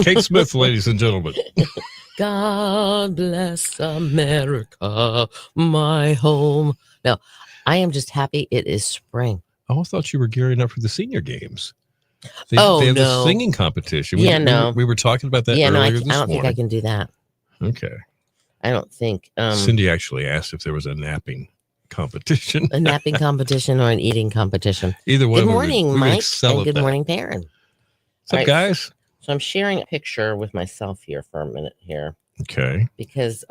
Kate Smith, ladies and gentlemen. God bless America, my home. No, I am just happy it is spring. I thought you were gearing up for the senior games. They Oh, have no. the singing competition. Yeah, no. We were talking about that Yeah, no, I earlier this don't think I morning. can do that. Okay. I don't think. Cindy actually asked if there was a napping competition. A napping competition or an eating competition. Either one. Good morning, Mike, excel and at good that. morning, Perrin. What's up, guys? So I'm sharing a picture with myself here for a minute here. Okay. Because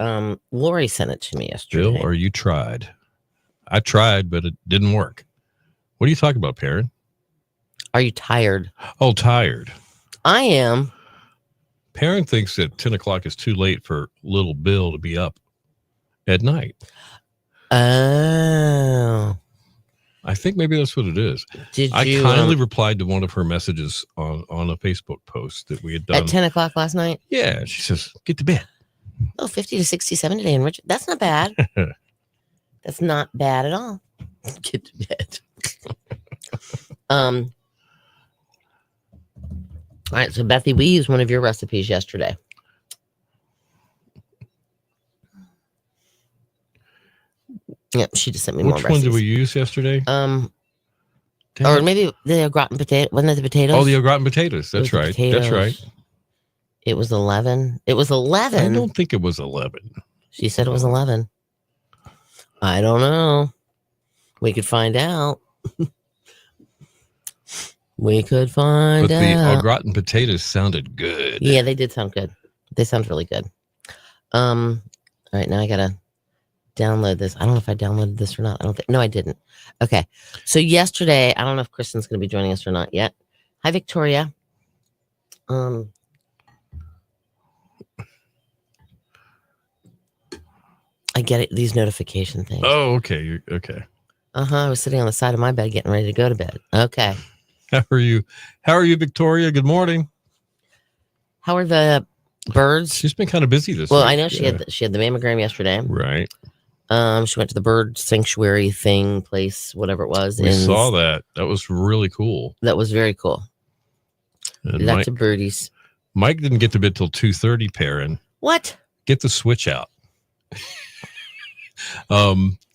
Lori sent it to me yesterday. Bill, or you tried? I tried, but it didn't work. What are you talking about, Perrin? Are you tired? Oh, tired. I am. Perrin thinks that 10 o'clock is too late for little Bill to be up at night. Oh. I think maybe that's what it is. I kindly replied to one of her messages on a Facebook post that we had done. At 10 o'clock last night? Yeah. She says, get to bed. Oh, 50 to 67 today in Richmond. That's not bad. That's not bad at all. Get to bed. All right, so Bethy, we used one of your recipes yesterday. Yep, she just sent me more recipes. Which one did we use yesterday? Or maybe the au gratin potato. Wasn't it the potatoes? Oh, the au gratin potatoes. That's right. That's right. It was 11. It was 11. I don't think it was 11. She said it was 11. I don't know. We could find out. We could find out. But the au gratin potatoes sounded good. Yeah, they did sound good. They sound really good. All right, now I gotta download this. I don't know if I downloaded this or not. I don't think. No, I didn't. Okay. So yesterday, I don't know if Kristen's gonna be joining us or not yet. Hi, Victoria. I get it. These notification things. Oh, okay. Okay. I was sitting on the side of my bed getting ready to go to bed. Okay. How are you? How are you, Victoria? Good morning. How are the birds? She's been kind of busy this week. Well, I know she had the mammogram yesterday. Right. She went to the bird sanctuary place, whatever it was. We saw that. That was really cool. That was very cool. And Lots of birdies. Mike didn't get to bed till 2:30, Perrin. What? Get the switch out.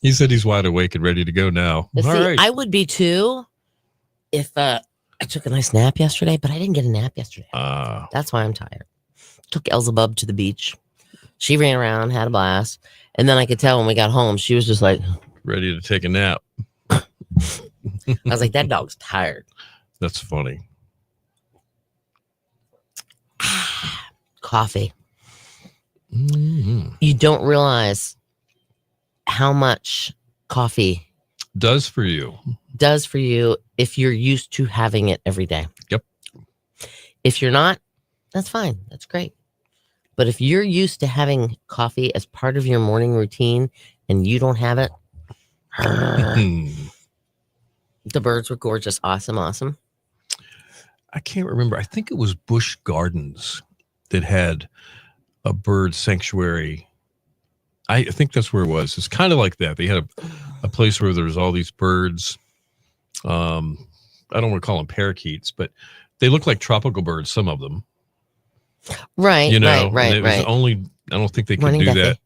He said he's wide awake and ready to go now. All right. I would be too if I took a nice nap yesterday, but I didn't get a nap yesterday. That's why I'm tired. Took Elzebub to the beach. She ran around, had a blast. And then I could tell when we got home, she was just like ready to take a nap. I was like, that dog's tired. That's funny. Coffee. Mm-hmm. You don't realize how much coffee does for you if you're used to having it every day. Yep. If you're not, that's fine. That's great. But if you're used to having coffee as part of your morning routine and you don't have it, the birds were gorgeous. Awesome. I can't remember. I think it was Busch Gardens that had a bird sanctuary. I think that's where it was. It's kind of like that. They had a place where there's all these birds. I don't want to call them parakeets, but they look like tropical birds, some of them. Right, right. Only, I don't think they could do that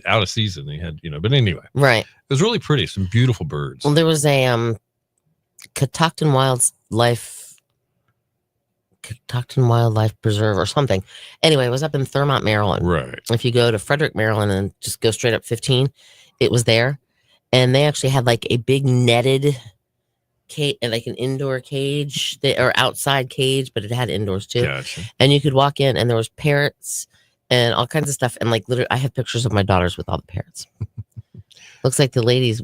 out of season. They had, but anyway. Right. It was really pretty. Some beautiful birds. Well, there was a Catoctin Wildlife Preserve or something. Anyway, it was up in Thurmont, Maryland. Right. If you go to Frederick, Maryland and just go straight up 15, it was there. And they actually had like a big netted cage, like an indoor cage or outside cage, but it had indoors too. Gotcha. And you could walk in and there was parrots and all kinds of stuff. And like literally, I have pictures of my daughters with all the parrots. Looks like the ladies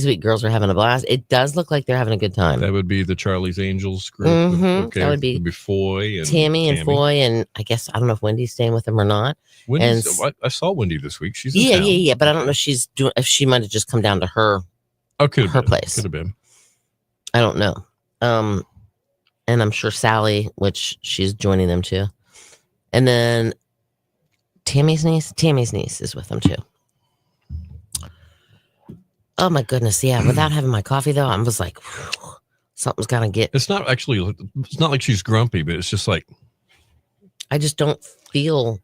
week girls are having a blast. It does look like they're having a good time. That would be the Charlie's Angels group. Mm-hmm. Okay. That would be Foy and Tammy and Foy, and I guess I don't know if Wendy's staying with them or not. I saw Wendy this week. She's in town. Yeah. But I don't know if she might have just come down to her place. Could have been. I don't know. And I'm sure Sally, which she's joining them too. And then Tammy's niece is with them too. Oh my goodness. Yeah. Without having my coffee though, I was like, something's got to get. It's not like she's grumpy, but it's just like, I just don't feel.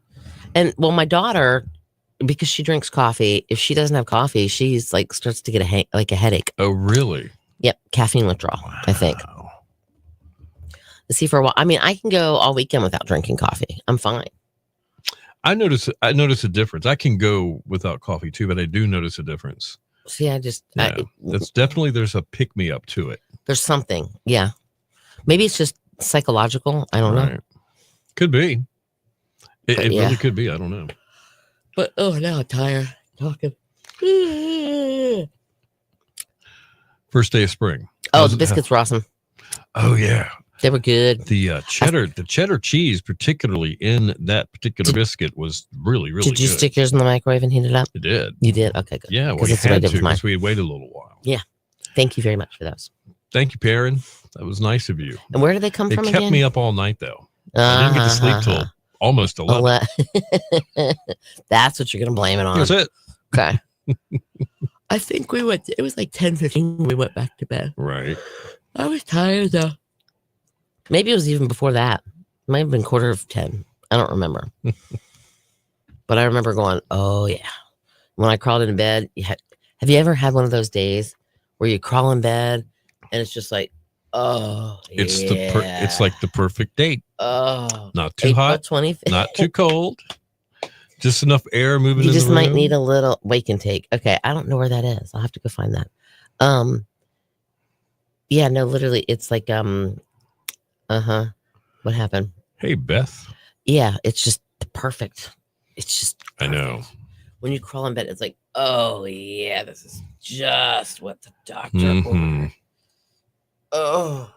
And well, my daughter, because she drinks coffee, if she doesn't have coffee, she's like starts to get a headache. Oh, really? Yep, caffeine withdrawal. Wow. I think. See, for a while, I mean, I can go all weekend without drinking coffee. I'm fine. I notice a difference. I can go without coffee too, but I do notice a difference. See, That's definitely, there's a pick me up to it. There's something. Yeah. Maybe it's just psychological. I don't know. Could be. It really could be. I don't know. But now I'm tired talking. First day of spring. Oh, the biscuits were awesome. Oh yeah. They were good. The cheddar cheese, particularly in that particular biscuit, was really, really good. Did you stick yours in the microwave and heat it up? I did. You did? Okay, good. Yeah, well, you had to because we had waited a little while. Yeah. Thank you very much for those. Thank you, Perrin. That was nice of you. And where did they come from again? They kept me up all night, though. I didn't get to sleep till almost 11. That's what you're going to blame it on. That's it. Okay. I think it was like 10:15 we went back to bed. Right. I was tired, though. Maybe it was even before that. It might have been 9:45. I don't remember. But I remember going, oh, yeah. When I crawled into bed, have you ever had one of those days where you crawl in bed and it's just like, oh, it's like the perfect date. Oh. Not too hot, 25th. not too cold. Just enough air moving in the room. You just might need a little wake and take. Okay, I don't know where that is. I'll have to go find that. Yeah, no, literally, it's like, what happened? Hey, Beth. Yeah, it's just perfect. It's just perfect. I know. When you crawl in bed, it's like, oh, yeah, this is just what the doctor ordered. Oh.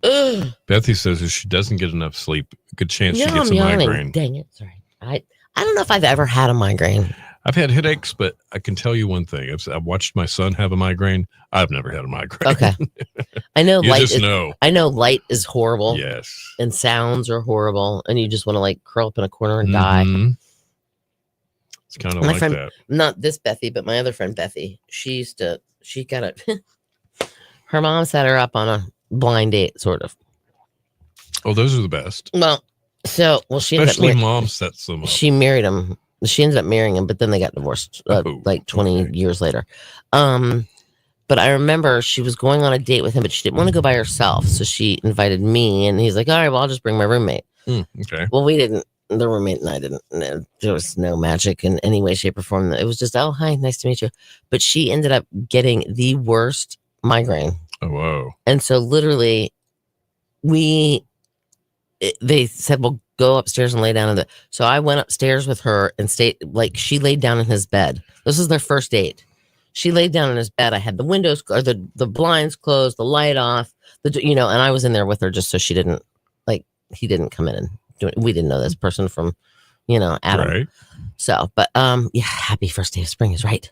Ugh. Bethy says if she doesn't get enough sleep, good chance she gets a migraine. Dang it. Sorry. I don't know if I've ever had a migraine. I've had headaches, but I can tell you one thing. I've watched my son have a migraine. I've never had a migraine. Okay. I know I know light is horrible. Yes. And sounds are horrible. And you just want to like curl up in a corner and die. It's kind of like friend, that. Not this Bethy, but my other friend Bethy. She got it. Her mom set her up on a blind date, sort of. Oh, those are the best. Well, she especially mom sets them up. She married him. She ended up marrying him, but then they got divorced like 20 years later. But I remember she was going on a date with him, but she didn't want to go by herself. So she invited me, and he's like, all right, well, I'll just bring my roommate. Okay. Well, we didn't. The roommate and I didn't. There was no magic in any way, shape, or form. It was just, oh, hi, nice to meet you. But she ended up getting the worst migraine. Oh, whoa. And so literally, they said, well, go upstairs and lay down so I went upstairs with her and stayed, like, she laid down in his bed. This was their first date. She laid down in his bed. I had the windows or the blinds closed, the light off, and I was in there with her just so she didn't, like, he didn't come in and do it. We didn't know this person from, Adam. Right. So, but yeah, happy first day of spring is right.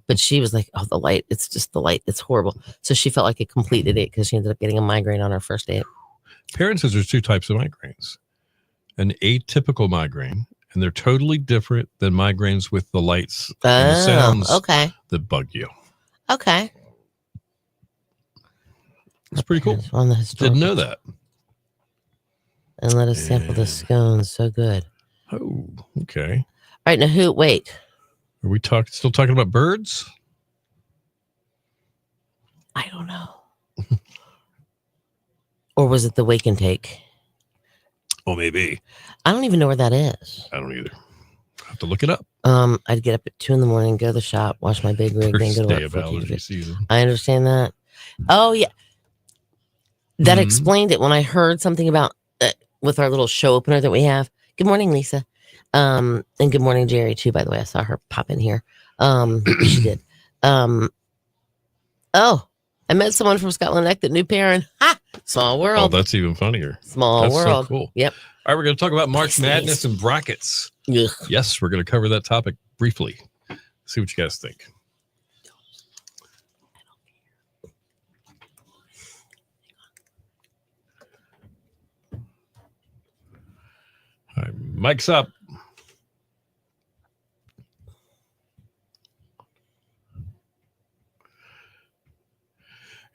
But she was like, oh, the light, it's just the light. It's horrible. So she felt like a complete idiot because she ended up getting a migraine on her first date. Parents says there's two types of migraines. An atypical migraine, and they're totally different than migraines with the lights and the sounds that bug you. Okay. That's pretty cool. On the didn't know that. And let us sample the scones. So good. Oh, okay. All right, now wait. Are we still talking about birds? I don't know. Or was it the wake and take? Oh, maybe. I don't even know where that is. I don't either. I have to look it up. I'd get up at 2 a.m, go to the shop, wash my big rig, then go to work. Allergy season. I understand that. Oh yeah, that explained it when I heard something about with our little show opener that we have. Good morning, Lisa. And good morning, Jerry, too, by the way. I saw her pop in here. She did. Oh, I met someone from Scotland Neck that knew Perrin. Ha! Small world. Oh, that's even funnier. Small world. So cool. Yep. All right, we're going to talk about March Madness and brackets. Ugh. Yes, we're going to cover that topic briefly. See what you guys think. All right, mic's up.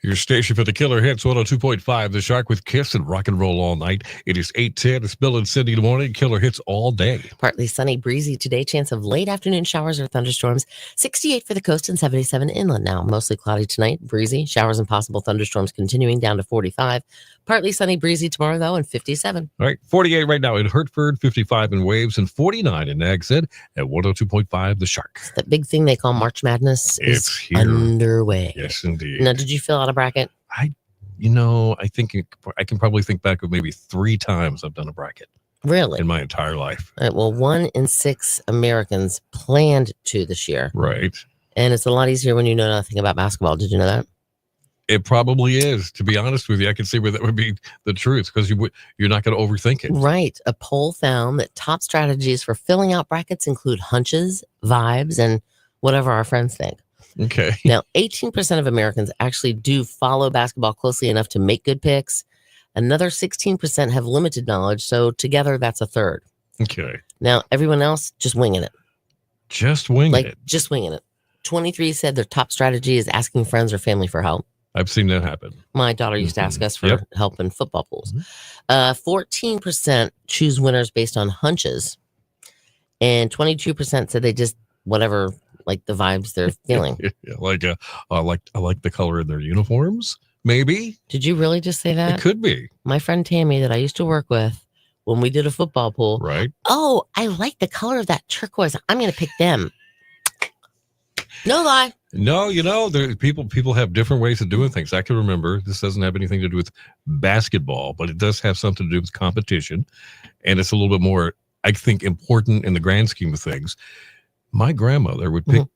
Your station for the Killer Hits 102.5, The Shark with Kiss and rock and roll all night. It is 8:10. It's Bill and Cindy in the morning. Killer Hits all day. Partly sunny, breezy today. Chance of late afternoon showers or thunderstorms. 68 for the coast and 77 inland now. Mostly cloudy tonight. Breezy. Showers and possible thunderstorms continuing down to 45. Partly sunny, breezy tomorrow, though, and 57. All right. 48 right now in Hertford, 55 in Waves, and 49 in Nags Head at 102.5, The Shark. That big thing they call March Madness It's is here. underway. Yes, indeed. Now, did you fill out a bracket? I think I can probably think back of maybe 3 times I've done a bracket Really? in my entire life. All right, well, 1 in 6 Americans planned to this year. Right. And it's a lot easier when you know nothing about basketball. Did you know that? It probably is. To be honest with you, I can see where that would be the truth because you're not going to overthink it. Right. A poll found that top strategies for filling out brackets include hunches, vibes, and whatever our friends think. Okay. Now, 18% of Americans actually do follow basketball closely enough to make good picks. Another 16% have limited knowledge. So together, that's a third. Okay. Now, everyone else just winging it. Just winging it. Just winging it. 23 said their top strategy is asking friends or family for help. I've seen that happen. My daughter used to ask us for help in football pools. 14% choose winners based on hunches. And 22% said they just, whatever, like the vibes they're feeling. I like the color of their uniforms, maybe. Did you really just say that? It could be. My friend Tammy that I used to work with, when we did a football pool. Right. Oh, I like the color of that turquoise. I'm going to pick them. No lie. No, people have different ways of doing things. I can remember, this doesn't have anything to do with basketball, but it does have something to do with competition. And it's a little bit more, I think, important in the grand scheme of things. My grandmother would pick,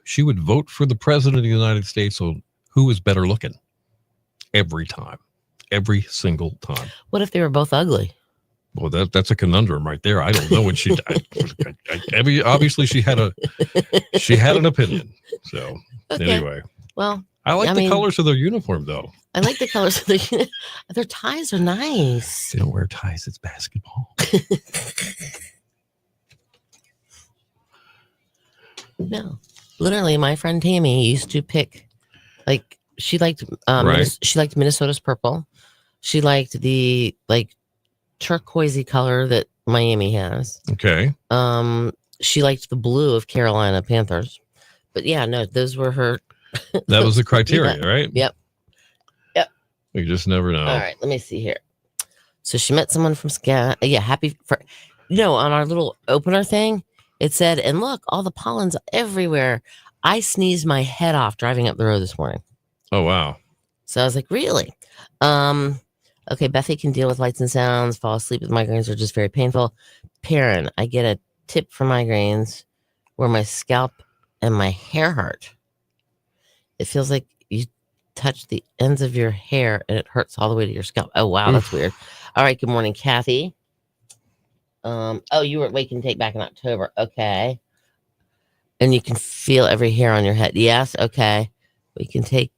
she would vote for the president of the United States on who was better looking every time, every single time. What if they were both ugly? Well, that's a conundrum right there. I don't know when she died. Obviously she had an opinion. So anyway, well, I like the colors of their uniform though. I like the colors of their ties are nice. They don't wear ties. It's basketball. No, literally, my friend Tammy used to pick, like she liked, she liked Minnesota's purple. She liked the turquoisey color that Miami has. Okay. She liked the blue of Carolina Panthers. But yeah, no, those were her. That was the criteria, right? Yep. You just never know. All right, let me see here. So she met someone from Scout. Yeah, happy for, on our little opener thing, it said, and look, all the pollen's everywhere. I sneezed my head off driving up the road this morning. Oh, wow. So I was like, really? Okay, Bethy can deal with lights and sounds. Fall asleep with migraines are just very painful. Perrin, I get a tip for migraines where my scalp and my hair hurt. It feels like you touch the ends of your hair and it hurts all the way to your scalp. Oh, wow, that's weird. All right, good morning, Kathy. You were at Wake and Take back in October. Okay. And you can feel every hair on your head. Yes, okay. Wake and Take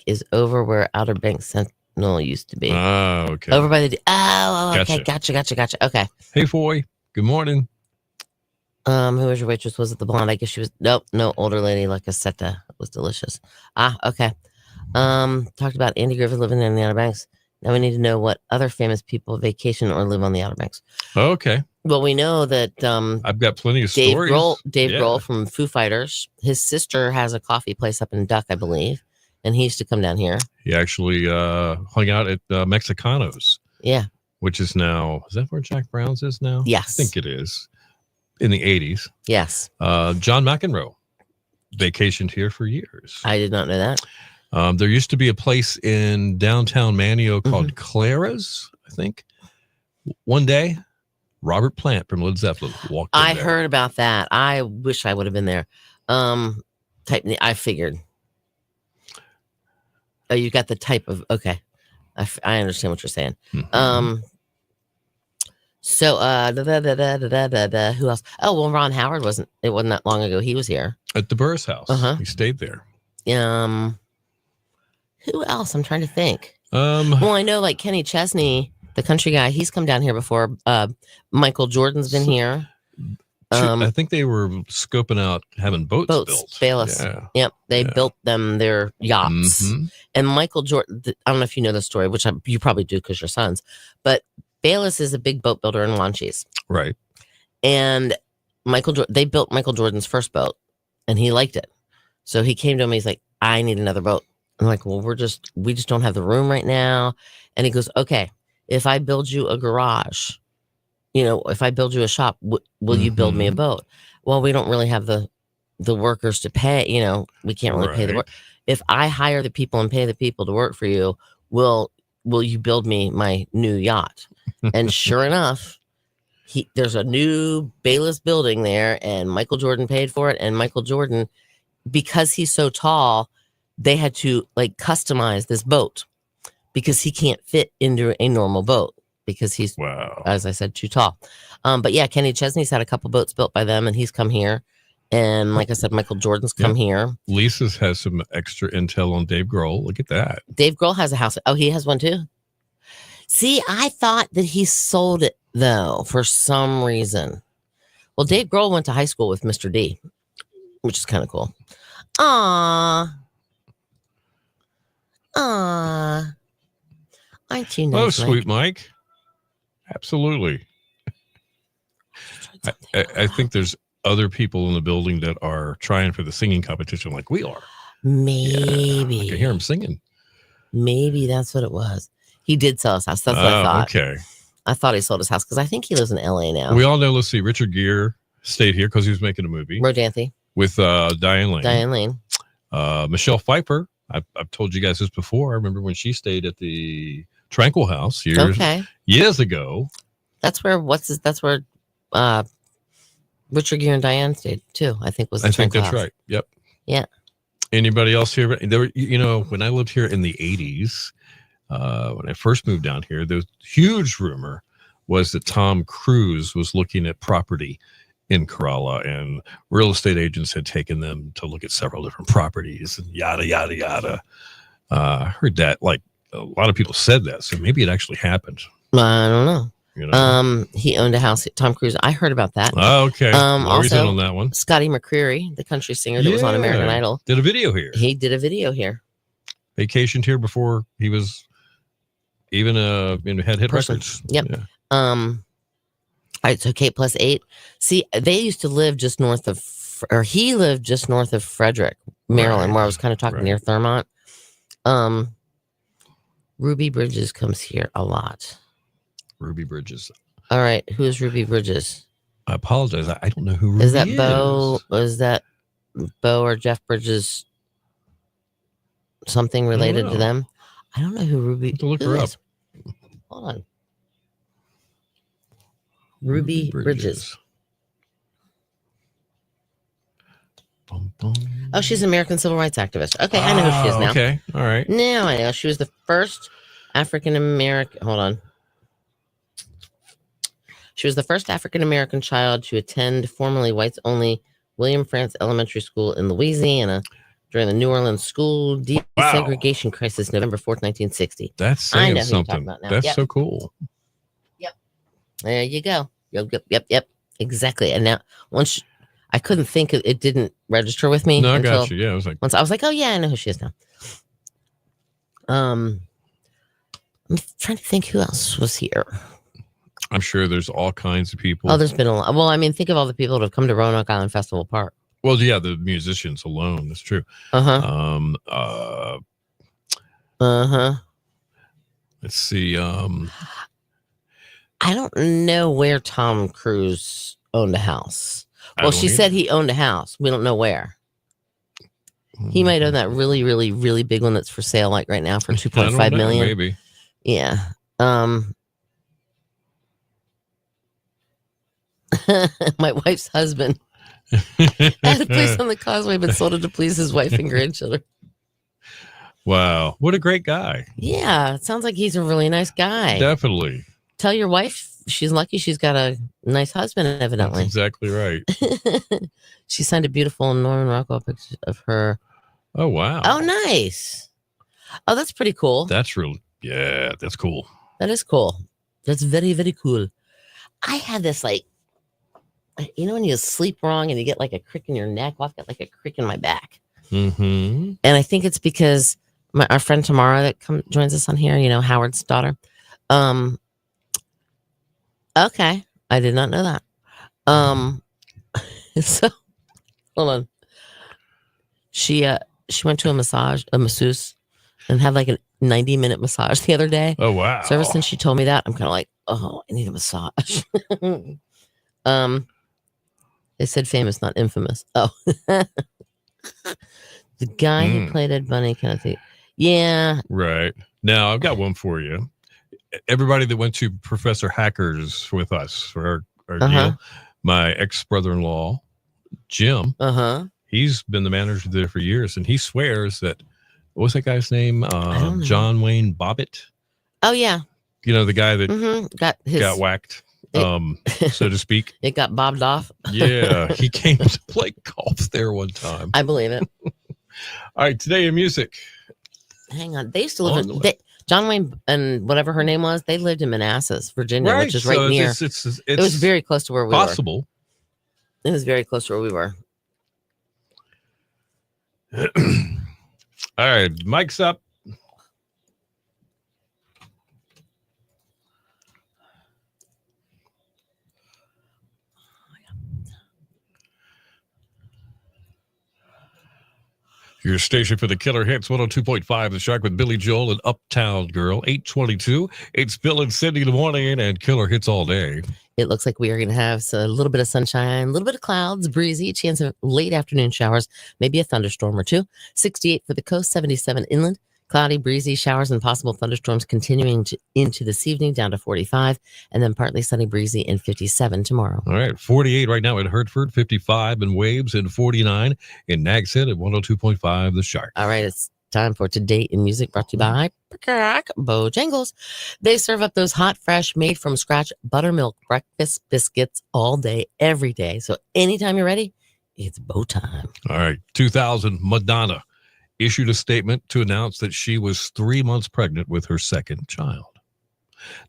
is over where Outer Banks Sentinel used to be. Oh, okay. Over by the okay, gotcha. Okay. Hey, Foy. Good morning. Who was your waitress? Was it the blonde? I guess she was. Nope, no, older lady like a Seta. It was delicious. Okay. Talked about Andy Griffith living in the Outer Banks. Now we need to know what other famous people vacation or live on the Outer Banks. Okay. Well, we know that I've got plenty of Dave stories. Dave Grohl from Foo Fighters. His sister has a coffee place up in Duck, I believe, and he used to come down here. He actually hung out at Mexicanos. Yeah. Which is now, is that where Jack Brown's is now? Yes. I think it is. In the 80s. Yes. John McEnroe vacationed here for years. I did not know that. There used to be a place in downtown Manio called Clara's, I think. One day, Robert Plant from Led Zeppelin walked in there. Heard about that. I wish I would have been there. I figured. Oh, you got the type of, okay. I understand what you're saying. So, who else? Oh, well, Ron Howard wasn't that long ago. He was here. At the Burris house. He stayed there. Who else? I'm trying to think. Well, I know like Kenny Chesney, the country guy, he's come down here before. Michael Jordan's been here. I think they were scoping out having boats built. Bayless. Yeah. Yep. They built them their yachts. Mm-hmm. And Michael Jordan, I don't know if you know the story, which you probably do because you're sons, but Bayless is a big boat builder in Wanchese. Right. And they built Michael Jordan's first boat and he liked it. So he came to him. He's like, I need another boat. I'm like, well, we just don't have the room right now. And he goes, okay, if I build you a garage, if I build you a shop, will you build me a boat? Well, we don't really have the workers to pay. We can't really pay the work. If I hire the people and pay the people to work for you, will you build me my new yacht? And sure enough, there's a new Bayless building there, and Michael Jordan paid for it. And Michael Jordan, because he's so tall, they had to customize this boat because he can't fit into a normal boat. Because he's, as I said, too tall. But yeah, Kenny Chesney's had a couple boats built by them, and he's come here. And like I said, Michael Jordan's come here. Lisa's has some extra intel on Dave Grohl. Look at that. Dave Grohl has a house. Oh, he has one too? See, I thought that he sold it, though, for some reason. Well, Dave Grohl went to high school with Mr. D, which is kind of cool. Aww. Aren't you nice, sweet Mike? Absolutely. I think there's other people in the building that are trying for the singing competition like we are. Maybe. Yeah, I can hear him singing. Maybe that's what it was. He did sell his house. That's what I thought. Okay. I thought he sold his house because I think he lives in LA now. We all know, let's see, Richard Gere stayed here because he was making a movie. Rodanthe. With Diane Lane. Diane Lane. Michelle Pfeiffer. I've told you guys this before. I remember when she stayed at the Tranquil House years ago. That's where Richard Gere and Diane stayed too. I think that's right. Yep. Yeah. Anybody else here? There were, when I lived here in the 80s, when I first moved down here, the huge rumor was that Tom Cruise was looking at property in Corolla, and real estate agents had taken them to look at several different properties and yada yada yada. I heard that a lot of people said that, so maybe it actually happened. I don't know. He owned a house. Tom Cruise. I heard about that. Oh, okay. Also, in on that one. Scotty McCreary, the country singer that was on American Idol, did a video here. He did a video here. Vacationed here before he was even had hit records. Yep. Yeah. All right. So Kate plus 8. See, they used to live just north of, he lived just north of Frederick, Maryland, where I was kind of talking near Thurmont. Ruby Bridges comes here a lot. Ruby Bridges. All right. Who is Ruby Bridges? I apologize. I don't know who Ruby is. That Bo? Is that Bo or Jeff Bridges? Something related to them? I don't know who Ruby. To look her up. Hold on. Ruby Bridges. Bum, bum. Oh, she's an American civil rights activist. Okay, I know who she is now. Okay, all right. Now I know. She was the first African American. Hold on. She was the first African American child to attend formerly whites only William Frantz Elementary School in Louisiana during the New Orleans school desegregation crisis, November 4th, 1960. That's saying something. That's so cool. Yep. There you go. Yep. Exactly. And now once I couldn't think it didn't register with me. No, I got you. Yeah, I was like, oh yeah, I know who she is now. I'm trying to think who else was here. I'm sure there's all kinds of people. Oh, there's been a lot. Well, I mean, think of all the people that have come to Roanoke Island Festival Park. Well, yeah, the musicians alone. That's true. Let's see. I don't know where Tom Cruise owned a house. Well, she said he owned a house. We don't know where. He might own that really, really, really big one that's for sale, like right now, for $2.5 million. Maybe. Yeah. My wife's husband had a place on the Causeway, but sold it to please his wife and grandchildren. Wow, what a great guy! Yeah, it sounds like he's a really nice guy. Definitely. Tell your wife she's lucky she's got a nice husband, evidently. That's exactly right. She signed a beautiful Norman Rockwell picture of her. Oh, wow. Oh, nice. Oh, that's pretty cool. That's really, yeah, that's cool. That is cool. That's very, very cool. I had this you know, when you sleep wrong and you get like a crick in your neck. Well, I've got like a crick in my back. Mm-hmm. And I think it's because our friend Tamara that joins us on here, you know, Howard's daughter. Okay. I did not know that. So hold on. She went to a masseuse and had like a 90-minute massage the other day. Oh, wow. So ever since she told me that, I'm kind of like, oh, I need a massage. They said famous, not infamous. Oh. The guy who played Ed Bunny kind of thing. Yeah. Right. Now I've got one for you. Everybody that went to Professor Hackers with us for our deal, my ex-brother-in-law, Jim, he's been the manager there for years, and he swears that, what was that guy's name? John Wayne Bobbitt. Oh, yeah. You know, the guy that got whacked, so to speak. It got bobbed off. Yeah, he came to play golf there one time. I believe it. All right, today in music. Hang on. They used to live in... John Wayne and whatever her name was, they lived in Manassas, Virginia, which is right near. It was very close to where we were. It was very close to where we were. All right, mic's up. Your station for the killer hits, 102.5 The Shark with Billy Joel and Uptown Girl, 822. It's Bill and Cindy in the morning and killer hits all day. It looks like we are going to have a little bit of sunshine, a little bit of clouds, breezy, chance of late afternoon showers, maybe a thunderstorm or two. 68 for the coast, 77 inland. Cloudy, breezy, showers and possible thunderstorms continuing into this evening, down to 45, and then partly sunny, breezy, and 57 tomorrow. All right, 48 right now in Hertford, 55 in Waves, and 49 in Nags Head at 102.5 The Shark. All right, it's time for Today in Music, brought to you by Bojangles. They serve up those hot, fresh, made from scratch buttermilk breakfast biscuits all day, every day. So anytime you're ready, it's Bo time. All right, 2000, Madonna issued a statement to announce that she was 3 months pregnant with her second child.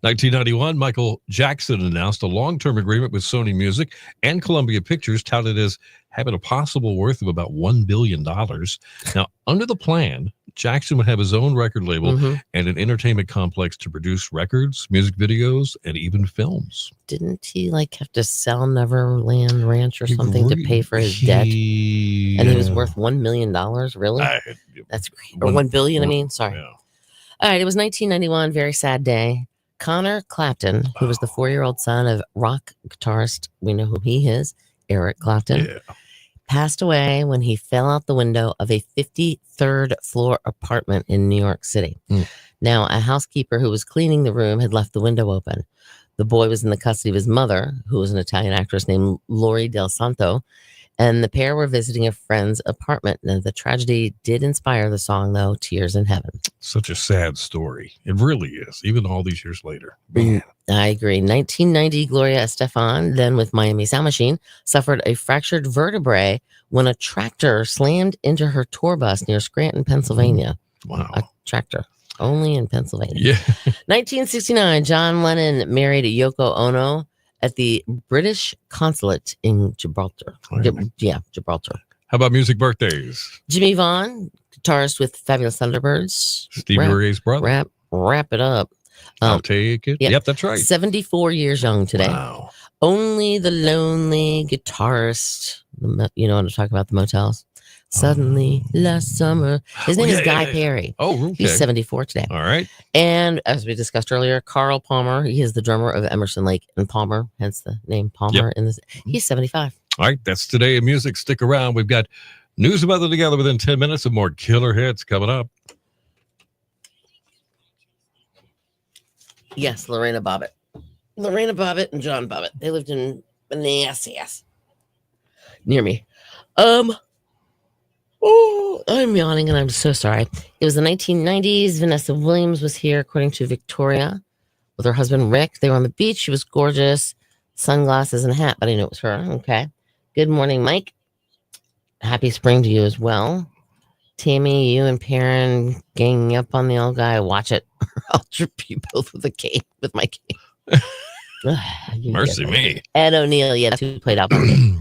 1991, Michael Jackson announced a long-term agreement with Sony Music and Columbia Pictures, touted as having a possible worth of about $1 billion. Now, under the plan, Jackson would have his own record label and an entertainment complex to produce records, music videos, and even films. Didn't he have to sell Neverland Ranch or something to pay for his debt? And he was worth $1 million? Really? That's great. Or $1 billion, I mean. Sorry. Yeah. All right, it was 1991, very sad day. Connor Clapton, who was the 4-year-old son of rock guitarist, we know who he is, Eric Clapton, passed away when he fell out the window of a 53rd floor apartment in New York City. Now, a housekeeper who was cleaning the room had left the window open. The boy was in the custody of his mother, who was an Italian actress named Lori Del Santo, and the pair were visiting a friend's apartment. Now, the tragedy did inspire the song, though, Tears in Heaven. Such a sad story. It really is, even all these years later. I agree. 1990, Gloria Estefan, then with Miami Sound Machine, suffered a fractured vertebrae when a tractor slammed into her tour bus near Scranton, Pennsylvania. Wow. A tractor. Only in Pennsylvania. Yeah. 1969, John Lennon married Yoko Ono at the British consulate in Gibraltar. Gibraltar. How about music birthdays? Jimmy Vaughn, guitarist with Fabulous Thunderbirds. Stevie Ray's brother. Wrap it up. I'll take it. Yep, that's right. 74 years young today. Wow. Only the lonely guitarist. You know what I'm talking about, the motels. Suddenly last summer. His name is Guy Perry. Oh, okay. He's 74 today. All right. And as we discussed earlier, Carl Palmer, he is the drummer of Emerson, Lake and Palmer, hence the name Palmer. He's 75. All right, that's Today in Music. Stick around. We've got news about it together within 10 minutes and more killer hits coming up. Yes, Lorena Bobbitt. Lorena Bobbitt and John Bobbitt. They lived in Manassas. Near me. Oh, I'm yawning and I'm so sorry. It was the 1990s. Vanessa Williams was here, according to Victoria, with her husband, Rick. They were on the beach. She was gorgeous. Sunglasses and a hat, but I knew it was her. Okay. Good morning, Mike. Happy spring to you as well. Tammy, you and Perrin ganging up on the old guy. Watch it. I'll trip you both with my cane. You Mercy get it. me. Ed O'Neill, yeah, that's who played Al Bundy.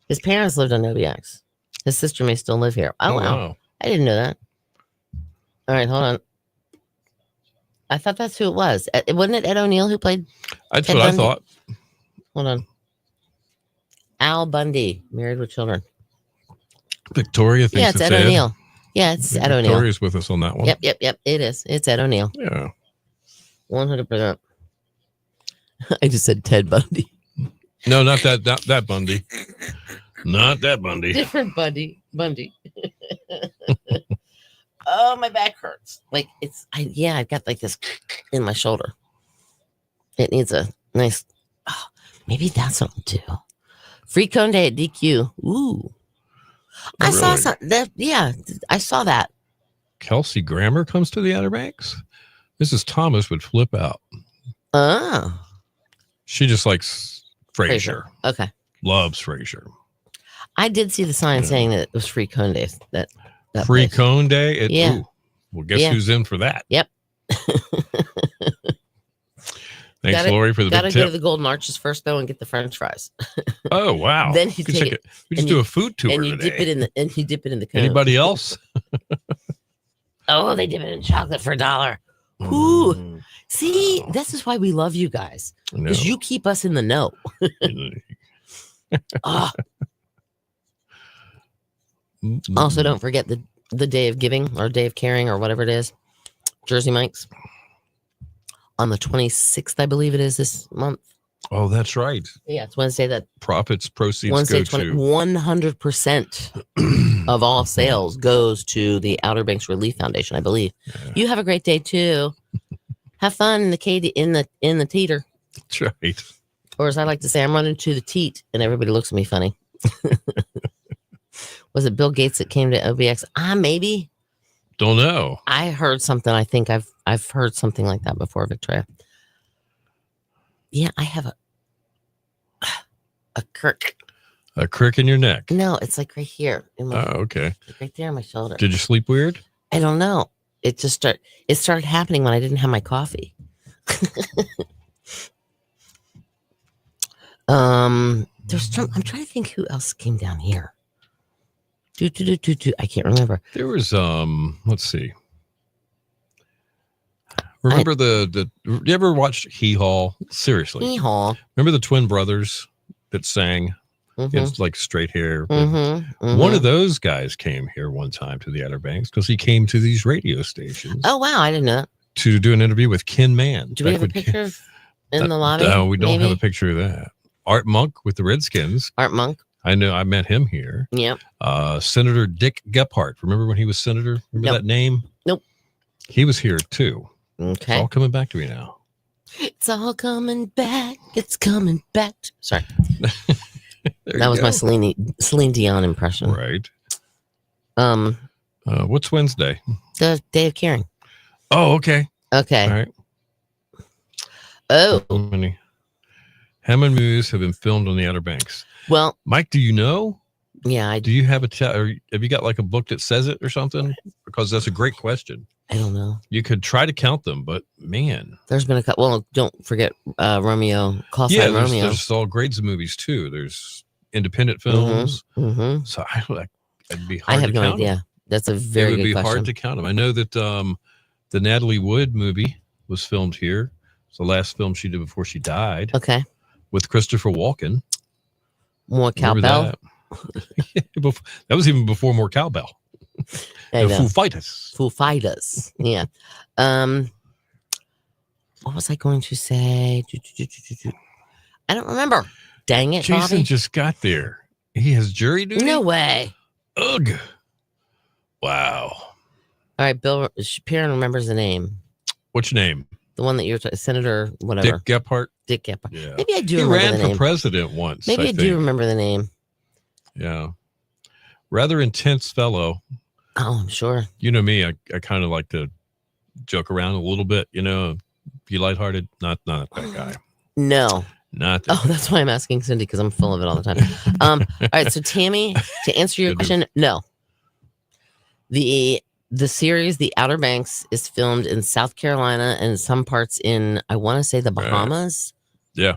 His parents lived on OBX. His sister may still live here. Oh, wow. I didn't know that. All right, hold on. I thought that's who it was. Wasn't it Ed O'Neill who played? That's Ted what Bundy? I thought. Hold on. Al Bundy, Married with Children. Victoria thinks Yeah, it's Ed O'Neill. Yeah, it's Ed O'Neill. Victoria's with us on that one. Yep. It is. It's Ed O'Neill. Yeah. 100%. I just said Ted Bundy. No, not that Bundy. Not that Bundy. Different Bundy. Oh, my back hurts. Like I've got like this in my shoulder. It needs a nice. Oh, maybe that's something too. Free Conde at DQ. Ooh, I saw Really? some. Yeah, I saw that. Kelsey Grammer comes to the Outer Banks. Mrs. Thomas would flip out. Oh, She just likes Frasier. Okay, Loves Frasier. I did see the sign saying that it was Free Conde. That Free place. Cone Day. Yeah. Ooh, well, guess Yeah. who's in for that? Yep. Thanks, Lori, for the Gotta big go tip. to the Golden Arches first though and get the French fries. Oh wow! Then you We could take it, we just and do you- a food tour and you today. dip it in the cone. Anybody else? Oh, they dip it in chocolate for $1. Ooh. Mm, See, Oh. this is why we love you guys. no. Because you keep us in the know. Ah, also, don't forget the day of giving or day of caring or whatever it is. Jersey Mike's. On the 26th, I believe it is this month. Oh, that's right. Yeah, it's Wednesday. That Profits proceeds Wednesday, go to 100% of all sales goes to the Outer Banks Relief Foundation, I believe. Yeah. You have a great day too. Have fun in the teeter, That's right. or as I like to say, I'm running to the teat, and everybody looks at me funny. Was it Bill Gates that came to OBX? Maybe. Don't know. I heard something. I think I've heard something like that before, Victoria. Yeah, I have a crick. A crick in your neck. No, it's like right here in my Okay. right there in my shoulder. Did you sleep weird? I don't know. It just started happening when I didn't have my coffee. There's some, I'm trying to think who else came down here. I can't remember. There was let's see. Remember you ever watched Hee Haw? Seriously. Hee haw. Remember the twin brothers that sang? Mm-hmm. It's like straight hair. Mm-hmm. One of those guys came here one time to the Outer Banks because he came to these radio stations Oh wow, I didn't know that. to do an interview with Ken Mann. Do we have a picture of in the lobby? No, we don't have a maybe? picture of that. Art Monk with the Redskins. Art Monk. I know. I met him here. Yep. Senator Dick Gephardt. Remember when he was senator? Remember Nope. that name? Nope. He was here too. It's Okay. all coming back to me now. It's all coming back. It's coming back. Sorry, There that you was go. my Celine Dion impression. Right. The What's Wednesday? day of caring. Oh, okay. Okay. All right. Oh How many Hammond movies have been filmed on the Outer Banks? well, Mike, do you know? yeah. Do you have or have you got like a book that says it or something? Because that's a great question. I don't know. You could try to count them, but man, There's been a couple. Well, don't forget Romeo. Call yeah, sign Romeo. there's all grades of movies too. There's independent films. Mm-hmm. So it'd be I hard have to no count idea. them. That's a It very would good be question. hard to count them. I know that the Natalie Wood movie was filmed here. It's the last film she did before she died Okay. with Christopher Walken. More Remember cowbell. That? That was even before more cowbell. I The know. Foo Fighters. Foo Fighters. Yeah. What was I going to say? I don't remember. Dang it, Jason Bobby. just got there. He has jury duty. No way. Ugh. Wow. All right, Bill Shapiro remembers the name. What's your name? The one that you're Senator whatever. Dick Gephardt. Dick Gephardt. Yeah. Maybe I do He remember ran the for name. president once. Maybe I think. do remember the name. Yeah. Rather intense fellow. Oh, I'm sure. You know me. I kind of like to joke around a little bit. Be lighthearted. Not that guy. No. Not that. Oh, that's why I'm asking Cindy because I'm full of it all the time. All right, so Tammy, to answer your Good question, no. The series, The Outer Banks, is filmed in South Carolina and some parts in, I want to say, the Right. Bahamas. Yeah.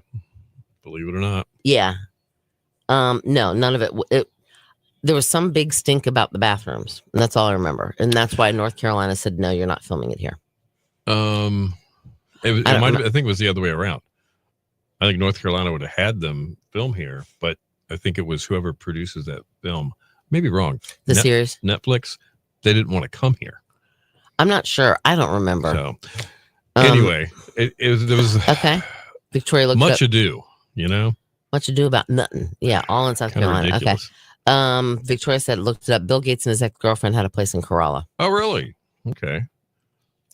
Believe it or not. Yeah. No, none of it. There was some big stink about the bathrooms, and that's all I remember. And that's why North Carolina said, no, you're not filming it here. I think it was the other way around. I think North Carolina would have had them film here, but I think it was whoever produces that film. Maybe wrong. The series? Netflix, they didn't want to come here. I'm not sure. I don't remember. So, anyway, there was okay. Victoria looked much ado, you know? Much ado about nothing. Yeah, all in South Carolina. Ridiculous. Okay. Victoria said, looked it up. Bill Gates and his ex-girlfriend had a place in Corolla. Oh, really? Okay.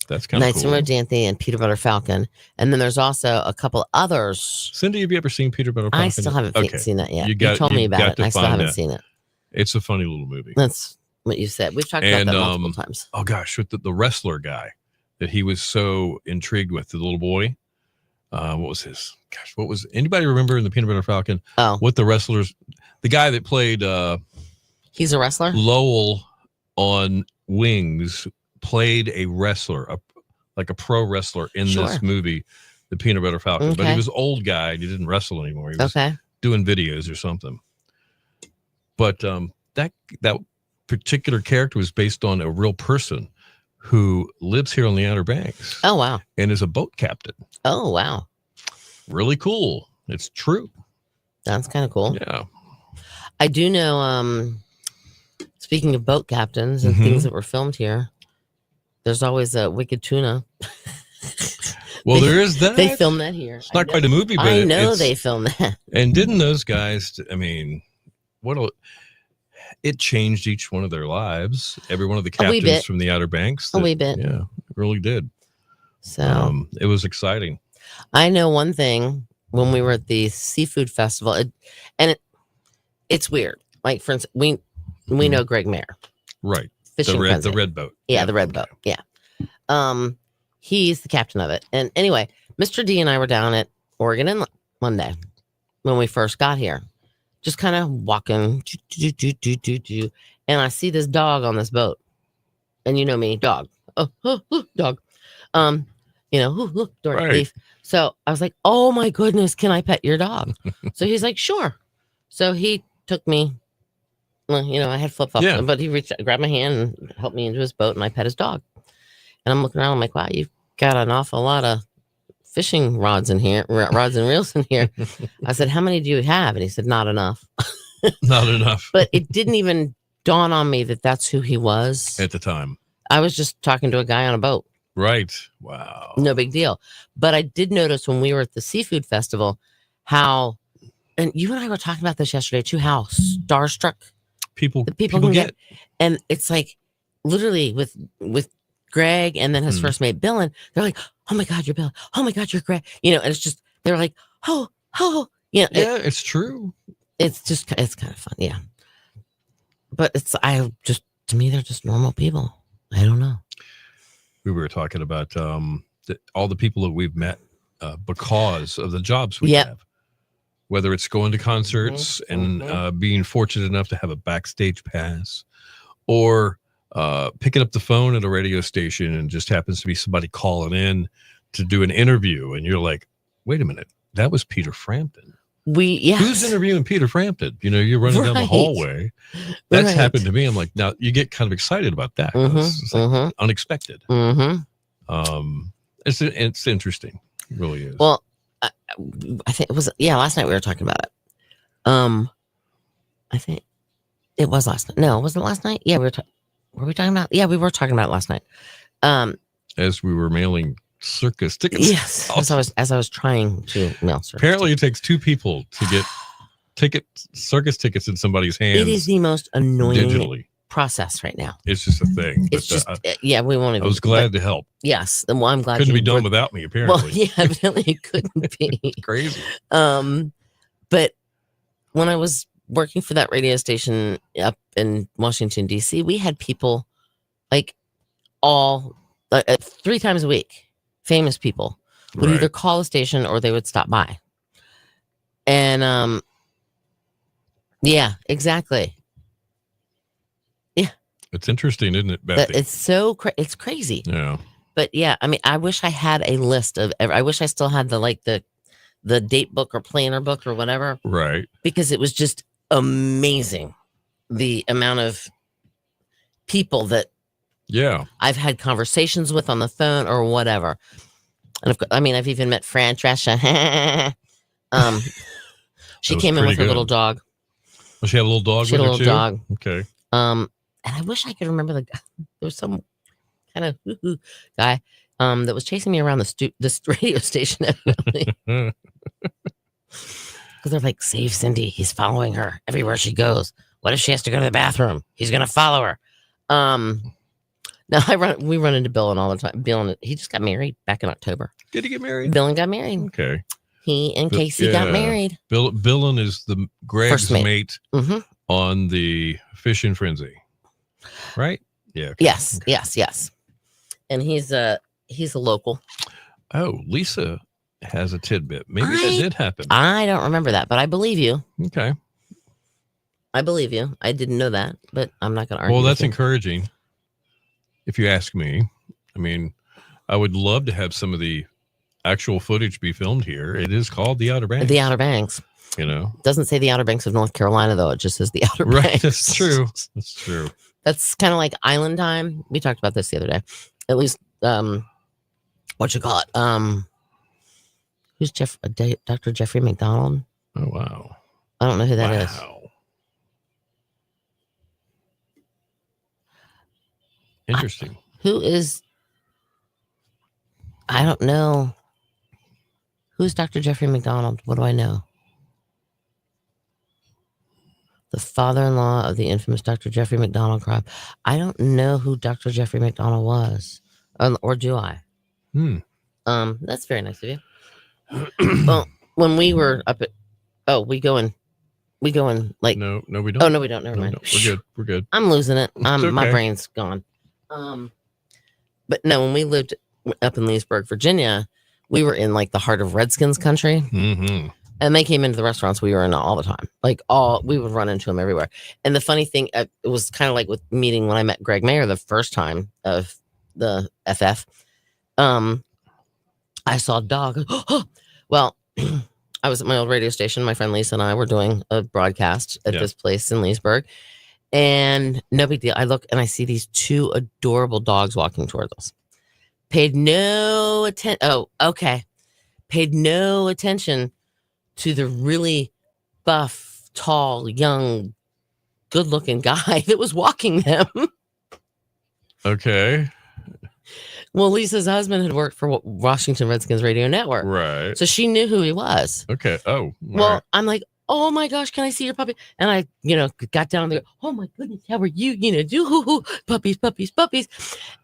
That's kind of Knights cool. and Rodanthe and Peter Butter Falcon. And then there's also a couple others. Cindy, have you ever seen Peter Butter Falcon? I still haven't seen that yet. You told me about it. I still haven't seen it. It's a funny little movie. That's what you said. We've talked about that multiple times. Oh, gosh. With the wrestler guy that he was so intrigued with, the little boy. What was his? Gosh, what was anybody remember in the Peanut Butter Falcon? Oh, what the wrestlers, the guy that played he's a wrestler? Lowell on Wings played a wrestler, like a pro wrestler in this movie, the Peanut Butter Falcon. Okay. But he was an old guy and he didn't wrestle anymore. He was doing videos or something. But that particular character was based on a real person who lives here on the Outer Banks. Oh, wow. And is a boat captain. Oh, wow. Really cool. It's true. That's kind of cool. Yeah. I do know, speaking of boat captains and things that were filmed here, there's always a Wicked Tuna. Well, there is that. They filmed that here. It's not quite a movie, but I know they filmed that. And didn't those guys, I mean, it changed each one of their lives. Every one of the captains from the Outer Banks. A wee bit. Yeah, it really did. So it was exciting. I know one thing when we were at the seafood festival, it's weird. Like, for instance, we know Greg Mayer. Right. Fishing the red boat. Yeah, the red boat. Yeah. He's the captain of it. And anyway, Mr. D and I were down at Oregon Inlet one day when we first got here. Just kind of walking, and I see this dog on this boat. And you know me, dog. Oh, dog. Look, Dorothy. Right. So I was like, oh my goodness, can I pet your dog? So he's like, sure. So he took me, I had flip-flops, but he grabbed my hand and helped me into his boat, and I pet his dog. And I'm looking around, I'm like, wow, you've got an awful lot of fishing rods and reels in here. I said, how many do you have? And he said, not enough. Not enough. But it didn't even dawn on me that that's who he was at the time. I was just talking to a guy on a boat. Right. Wow. No big deal. But I did notice when we were at the seafood festival how, and you and I were talking about this yesterday too, how starstruck people can get. And it's like literally with Greg and then his first mate, Bill, and they're like, oh my God, you're Bill. Oh my God, you're Greg. And it's just, they're like, oh. Yeah, it's true. It's kind of fun. Yeah. But to me, they're just normal people. I don't know. We were talking about all the people that we've met because of the jobs we have, whether it's going to concerts and being fortunate enough to have a backstage pass, or picking up the phone at a radio station and just happens to be somebody calling in to do an interview. And you're like, wait a minute, that was Peter Frampton. Who's interviewing Peter Frampton? You're running down the hallway. That's happened to me. I'm like, now you get kind of excited about that. It's like unexpected. It's interesting. It really is. Well, I think it was, last night we were talking about it. I think it was last night. No, was it last night? Yeah, were we talking about? Yeah, we were talking about it last night. As we were mailing circus tickets. Yes, as I was trying to mail circus. Apparently, it takes two people to get circus tickets in somebody's hands. It is the most annoying digitally process right now. It's just a thing. It's just we won't. I was glad to help. Yes, well, I'm glad. Couldn't be done without me. Apparently, well, yeah, evidently it couldn't be. Crazy. But when I was working for that radio station up in Washington D.C., we had people like 3 times a week. Famous people would either call a station or they would stop by. And yeah, exactly. Yeah. It's interesting, isn't it, Bethy? It's it's crazy. Yeah. But yeah, I mean, I wish I had a list of I wish I still had the the date book or planner book or whatever, Right. because it was just amazing the amount of people that I've had conversations with on the phone or whatever. And of course, I mean, I've even met Fran Tresha. She came in with her little dog. Well, she had a little dog. She had a little dog. Okay. And I wish I could remember the guy. There was some kind of guy that was chasing me around this radio station. Because they're like, save Cindy. He's following her everywhere she goes. What if she has to go to the bathroom? He's gonna follow her. Now we run into Bill all the time. Bill, he just got married back in October. Did he get married? Bill got married. Okay. He and Casey got married. Billin is the Greg's mate on the Fishing Frenzy, right? Yeah. Okay. Yes. Okay. Yes. And he's a local. Oh, Lisa has a tidbit. Maybe that did happen. I don't remember that, but I believe you. Okay. I believe you. I didn't know that, but I'm not going to argue. Well, that's encouraging. If you ask me, I mean, I would love to have some of the actual footage be filmed here. It is called the Outer Banks. The Outer Banks. You know, it doesn't say the Outer Banks of North Carolina though. It just says the Outer Banks. Right. That's true. That's true. That's kind of like Island Time. We talked about this the other day. At least, what you call it? Who's Dr. Jeffrey McDonald? Oh wow. I don't know who that is. Interesting. Who is? I don't know. Who's Dr. Jeffrey McDonald? What do I know? The father-in-law of the infamous Dr. Jeffrey McDonald crime. I don't know who Dr. Jeffrey McDonald was, or do I? That's very nice of you. Well, when we were up at, we go in like no, we don't. Oh no, we don't. Never mind. No, we're good. I'm losing it. Okay. My brain's gone. But no, when we lived up in Leesburg, Virginia, we were in like the heart of Redskins country. Mm-hmm. And they came into the restaurants we were in all the time. We would run into them everywhere. And the funny thing, it was kind of like with meeting when I met Greg Mayer the first time of the FF. I saw a dog. Well, I was at my old radio station. My friend Lisa and I were doing a broadcast at this place in Leesburg. And no big deal. I look and I see these two adorable dogs walking towards us. Paid no attention. Oh, okay. Paid no attention to the really buff, tall, young, good-looking guy that was walking them. Okay. Well, Lisa's husband had worked for Washington Redskins Radio Network. Right. So she knew who he was. Okay. Oh. Well, right. I'm like, oh my gosh, can I see your puppy? And I, got down there. Oh my goodness, how are you? Do puppies.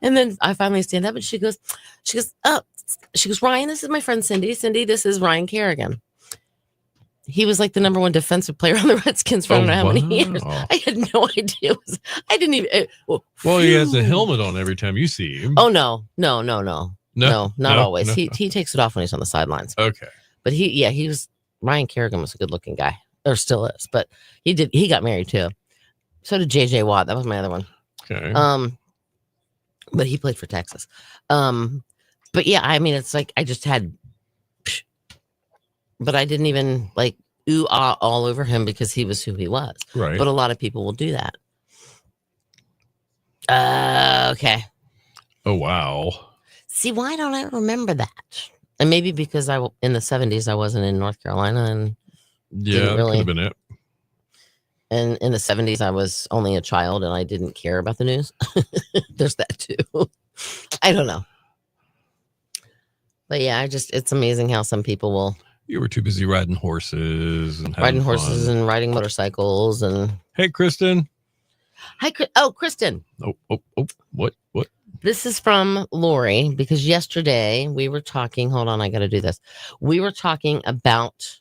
And then I finally stand up and she goes, Ryan, this is my friend Cindy. Cindy, this is Ryan Kerrigan. He was like the number one defensive player on the Redskins for I don't know how many years. I had no idea. I didn't even. Well, he has a helmet on every time you see him. Oh, no, not always. No. He takes it off when he's on the sidelines. Okay. But he was, Ryan Kerrigan was a good looking guy, or still is, but he got married too. So did JJ Watt. That was my other one. Okay. But he played for Texas. But yeah, I mean, it's like I just had, but I didn't even like ooh ah all over him because he was who he was. Right. But a lot of people will do that. Okay. Oh wow. See, why don't I remember that? And maybe because in the 70s I wasn't in North Carolina and that could have been it. And in the 70s I was only a child and I didn't care about the news. There's that too. I don't know. But yeah, it's amazing how some people will. You were too busy riding horses and riding motorcycles and. Hey, Kristen. Hi, Kristen. Oh, what? This is from Lori because yesterday we were talking. Hold on, I got to do this. We were talking about,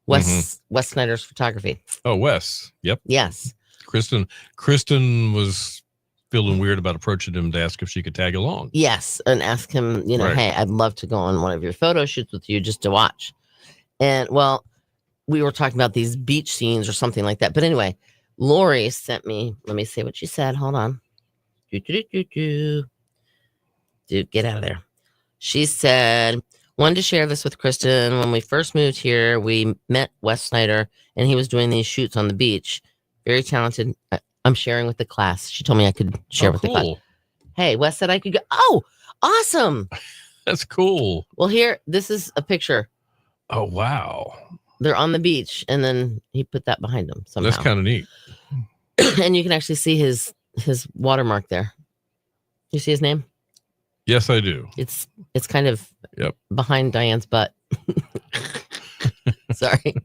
Wes Snyder's photography. Oh, Wes. Yep. Yes. Kristen was feeling weird about approaching him to ask if she could tag along. Yes, and ask him, right. Hey, I'd love to go on one of your photo shoots with you just to watch. And well, we were talking about these beach scenes or something like that. But anyway, Lori sent me, let me see what she said. Hold on. Dude, get out of there. She said, wanted to share this with Kristen. When we first moved here, we met Wes Snyder, and he was doing these shoots on the beach. Very talented. I'm sharing with the class. She told me I could share with the class. Hey, Wes said I could go. Oh, awesome. That's cool. Well, here, this is a picture. Oh, wow. They're on the beach, and then he put that behind him somehow. That's kind of neat. And you can actually see his watermark there. You see his name? Yes, I do. It's kind of behind Diane's butt. Sorry.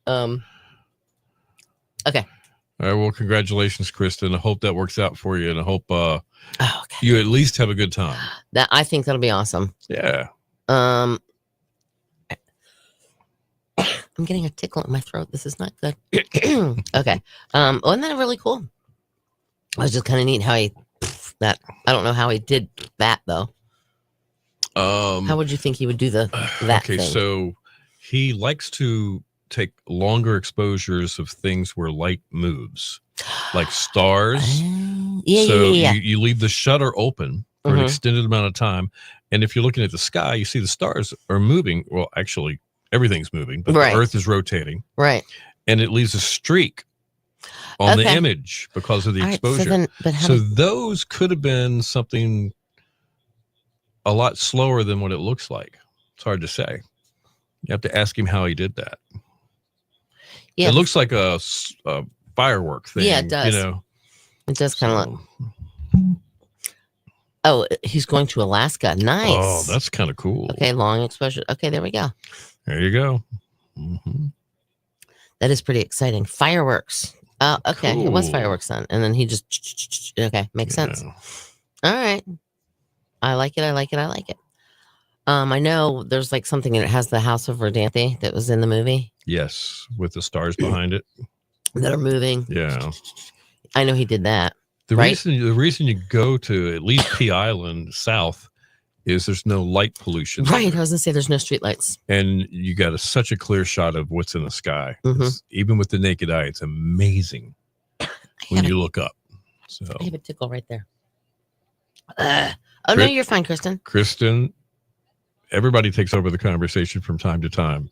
Okay. All right. Well, congratulations, Kristen. I hope that works out for you, and I hope okay. you at least have a good time. I think that'll be awesome. Yeah. I'm getting a tickle in my throat. This is not good. Okay. Wasn't that really cool? It was just kind of neat how I don't know how he did that though. How would you think he would do that okay, thing? So he likes to take longer exposures of things where light moves, like stars. You leave the shutter open for an extended amount of time, and if you're looking at the sky, you see the stars are moving. Well, actually, everything's moving, but the Earth is rotating. Right. And it leaves a streak on the image because of the exposure. So those could have been something a lot slower than what it looks like. It's hard to say. You have to ask him how he did that. Yeah. It looks like a firework thing. Yeah, it does. It does kind of look. Oh, he's going to Alaska. Nice. Oh, that's kind of cool. Okay, long exposure. Okay, there we go. There you go. Mm-hmm. That is pretty exciting. Fireworks. Okay, cool. It was fireworks then, and then he just makes sense. All right, I like it. I like it. I know there's like something that has the House of Verdanthe that was in the movie. Yes, with the stars behind it that are moving. Yeah, I know he did that. The reason you go to at least Pea Island South is there's no light pollution. Right. I was gonna say there's no street lights. And you got such a clear shot of what's in the sky. Even with the naked eye, it's amazing when you look up. So I have a tickle right there. No, you're fine, Kristen. Kristen, everybody takes over the conversation from time to time.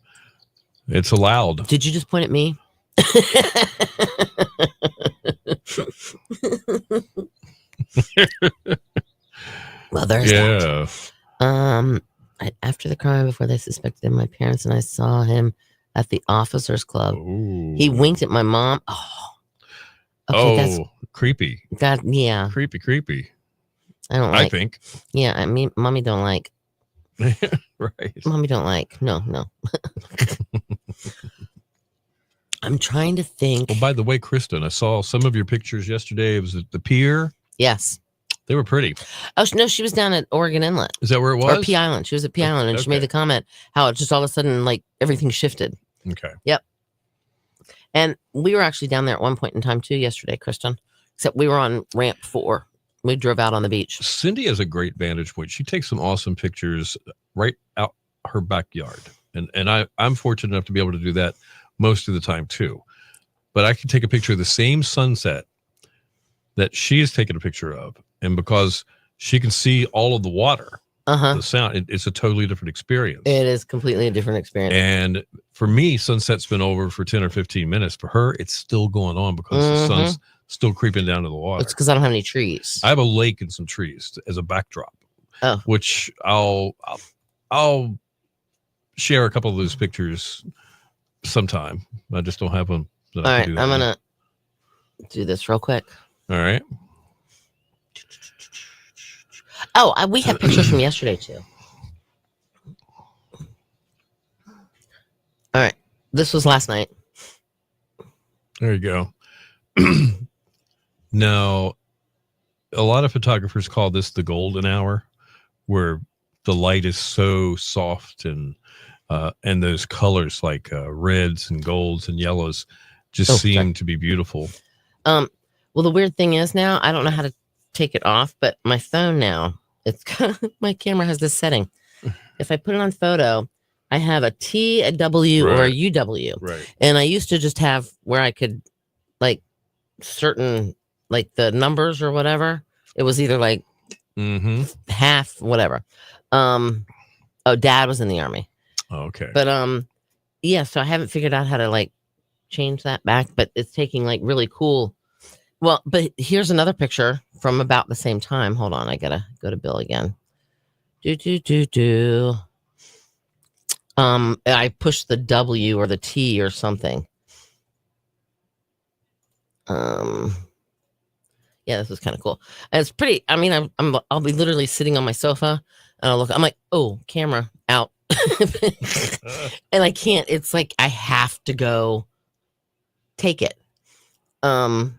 It's allowed. Did you just point at me? Well, there's that. After the crime, before they suspected him, my parents and I saw him at the officers club. Ooh. He winked at my mom. That's creepy. Yeah. Creepy. I think. Yeah, I mean, mommy don't like. Right. Mommy don't like. No. I'm trying to think. Well, by the way, Kristen, I saw some of your pictures yesterday. It was at the pier. Yes. They were pretty. Oh, no, she was down at Oregon Inlet. Is that where it was? Or Pea Island. She was at Pea Island, and she made the comment how it just all of a sudden, like, everything shifted. Okay. Yep. And we were actually down there at one point in time, too, yesterday, Kristen. Except we were on ramp 4. We drove out on the beach. Cindy has a great vantage point. She takes some awesome pictures right out her backyard. And I'm fortunate enough to be able to do that most of the time, too. But I can take a picture of the same sunset that she has taken a picture of. And because she can see all of the water, the sound, it's a totally different experience. It is completely a different experience. And for me, sunset's been over for 10 or 15 minutes. For her, it's still going on because the sun's still creeping down to the water. It's because I don't have any trees. I have a lake and some trees as a backdrop. Which I'll share a couple of those pictures sometime. I just don't have them. All right, I'm gonna do this real quick. All right. Oh, we have pictures from yesterday too. All right, this was last night. There you go. Now, a lot of photographers call this the golden hour, where the light is so soft and those colors like reds and golds and yellows just seem to be beautiful. Well, the weird thing is now I don't know how to take it off, but my phone now, my camera has this setting. If I put it on photo, I have a T, a W, or a UW. Right. And I used to just have where I could like certain like the numbers or whatever. It was either like Mm-hmm. half, whatever. Dad was in the Army. Okay. But yeah, so I haven't figured out how to like change that back, but it's taking like really cool. Well, but here's another picture from about the same time. Hold on, I gotta go to Bill again. I pushed the W or the T or something. Yeah, this was kind of cool. And it's pretty. I mean, I'll be literally sitting on my sofa and I'll look. I'm like, oh, camera out, and I can't. It's like I have to go take it. And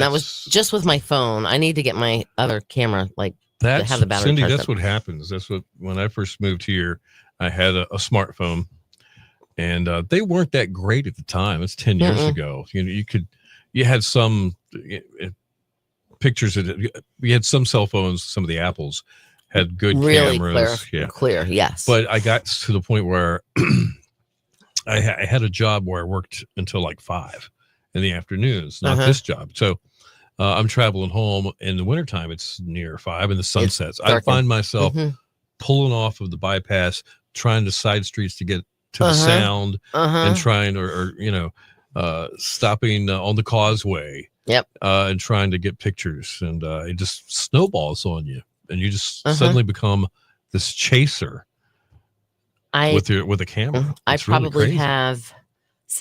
that was just with my phone. I need to get my other camera, like that's have the battery. Cindy, that's what happens. That's what when I first moved here, I had a smartphone, and they weren't that great at the time. It's 10 years ago. You know, you had some pictures of it. We had some cell phones. Some of the Apples had good really cameras. Clear, yes. But I got to the point where I had a job where I worked until like 5 in the afternoons. Not this job. So I'm traveling home in the wintertime. It's near 5 and the sun sets. I find myself pulling off of the bypass, trying to side streets to get to the sound, and trying or you know, stopping on the causeway. Yep. And trying to get pictures, and it just snowballs on you, and you just suddenly become this chaser with a camera. I probably have.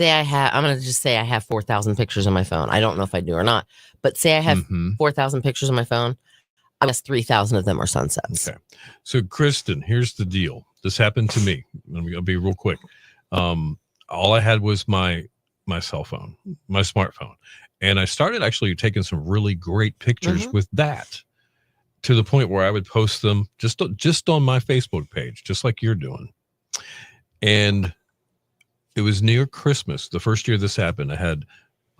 I'm going to just say I have 4,000 pictures on my phone. I don't know if I do or not, but say I have 4,000 pictures on my phone. I guess 3,000 of them are sunsets. Okay. So, Kristen, here's the deal. This happened to me. I'll be real quick. All I had was my cell phone, my smartphone. And I started actually taking some really great pictures with that, to the point where I would post them just on my Facebook page, just like you're doing. And it was near Christmas, the first year this happened. I had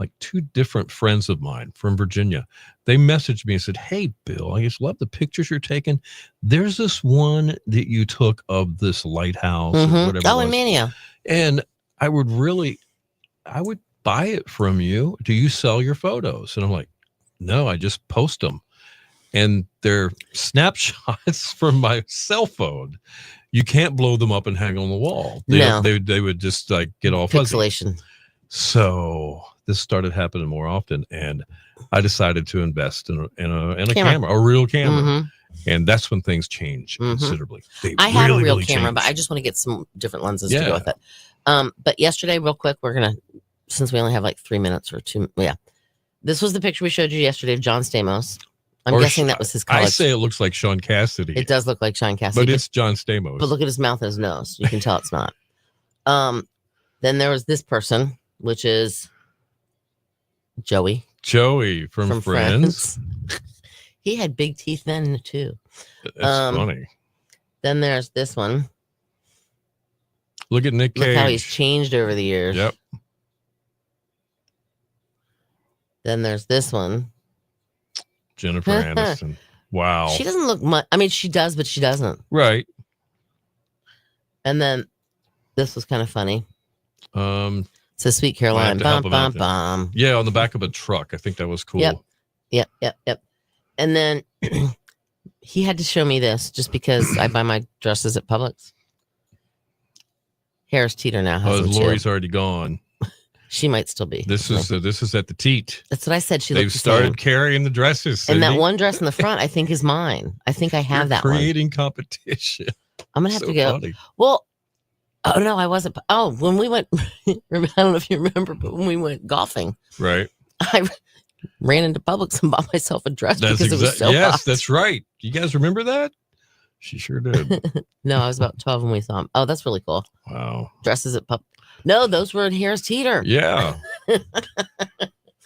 like 2 different friends of mine from Virginia. They messaged me and said, "Hey, Bill, I just love the pictures you're taking. There's this one that you took of this lighthouse or whatever." Oh, in Mania. And I would buy it from you. Do you sell your photos? And I'm like, no, I just post them. And they're snapshots from my cell phone. You can't blow them up and hang on the wall. They would just like get all fuzzy. Pixelation. So this started happening more often, and I decided to invest in a camera, a real camera. And that's when things change considerably. I have a real camera, but I just want to get some different lenses to go with it. But yesterday, real quick, we're gonna, since we only have like 3 minutes or 2, this was the picture we showed you yesterday of John Stamos. I'm guessing that was his college. I say it looks like Sean Cassidy. It does look like Sean Cassidy, but it's John Stamos. But look at his mouth and his nose. You can tell it's not. Then there was this person, which is Joey from Friends. He had big teeth then too. That's funny. Then there's this one. Look at Nick Cage. Look how he's changed over the years. Yep. Then there's this one. Jennifer Aniston. Wow. She doesn't look much. I mean, she does, but she doesn't. Right. And then this was kind of funny. It's a Sweet Caroline. Bum, bum, bum. Yeah, on the back of a truck. I think that was cool. Yep. And then he had to show me this just because I buy my dresses at Publix. Harris Teeter now has them Lori's too. already gone. She might still be. This is at the Teat. That's what I said. They've started carrying the dresses. Cindy. And that one dress in the front, I think, is mine. I think I have that creating competition. I'm gonna have to go. Funny. Well, oh no, I wasn't. Oh, when we went, I don't know if you remember, but when we went golfing, right? I ran into Publix and bought myself a dress because it was so hot. That's right. You guys remember that? She sure did. No, I was about 12 when we saw them. Oh, that's really cool. Wow. Dresses at Publix. No, those were at Harris Teeter. Yeah.